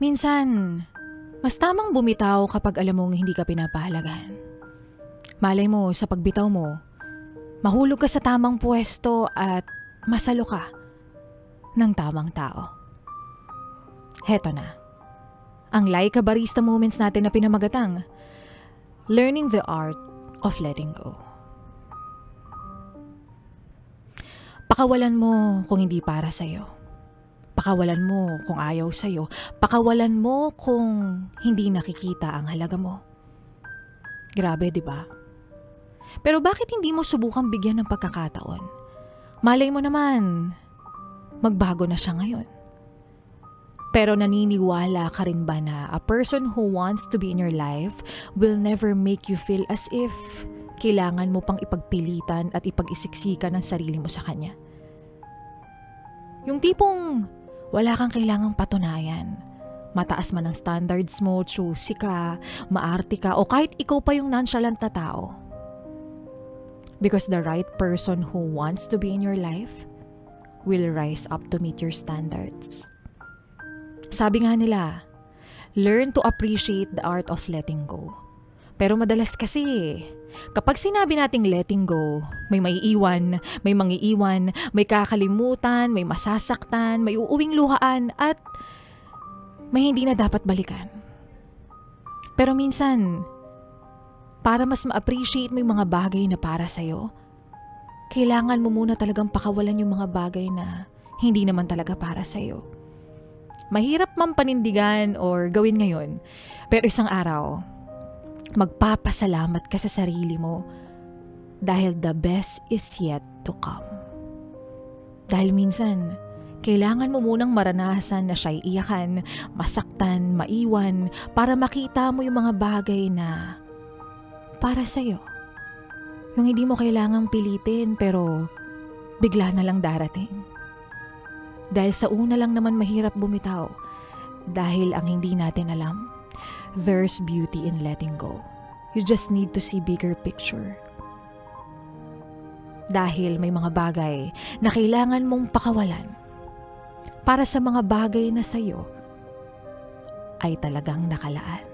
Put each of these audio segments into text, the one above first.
Minsan, mas tamang bumitaw kapag alam mong hindi ka pinapahalagahan. Malay mo sa pagbitaw mo, mahulog ka sa tamang pwesto at masalo ka ng tamang tao. Heto na, ang Laika Barista Moments natin na pinamagatang, Learning the Art of Letting Go. Pakawalan mo kung hindi para sa'yo. Pakawalan mo kung ayaw sa'yo. Pakawalan mo kung hindi nakikita ang halaga mo. Grabe, di ba? Pero bakit hindi mo subukang bigyan ng pagkakataon? Malay mo naman, magbago na siya ngayon. Pero naniniwala ka rin ba na a person who wants to be in your life will never make you feel as if kailangan mo pang ipagpilitan at ipag-isiksikan ang sarili mo sa kanya? Yung tipong wala kang kailangang patunayan. Mataas man ang standards mo, choosy ka, maarte ka, o kahit ikaw pa yung nonchalant na tao. Because the right person who wants to be in your life will rise up to meet your standards. Sabi nga nila, learn to appreciate the art of letting go. Pero madalas kasi, kapag sinabi nating letting go, may maiiwan, may mangiiwan, may kakalimutan, may masasaktan, may uuwing luhaan, at may hindi na dapat balikan. Pero minsan, para mas ma-appreciate mo yung mga bagay na para sa'yo, kailangan mo muna talagang pakawalan yung mga bagay na hindi naman talaga para sa'yo. Mahirap man panindigan or gawin ngayon, pero isang araw, magpapasalamat ka sa sarili mo dahil the best is yet to come. Dahil minsan, kailangan mo munang maranasan na siya'y iyakan, masaktan, maiwan, para makita mo yung mga bagay na para sa'yo. Yung hindi mo kailangang pilitin pero bigla na lang darating. Dahil sa una lang naman mahirap bumitaw. Dahil ang hindi natin alam, there's beauty in letting go. You just need to see bigger picture. Dahil may mga bagay na kailangan mong pakawalan para sa mga bagay na sa'yo ay talagang nakalaan.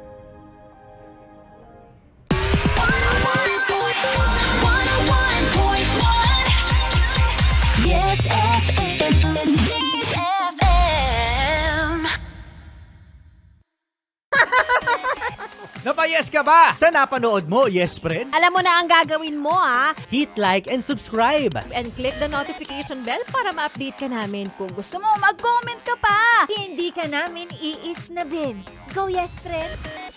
Yes, FM. Yes, FM. Napayes ka ba sa napanood mo, Yes Friend? Alam mo na ang gagawin mo, ha? Hit like and subscribe. And click the notification bell para ma-update ka namin. Kung gusto mo, mag-comment ka pa. Hindi ka namin iisnabin. Go, Yes Friend!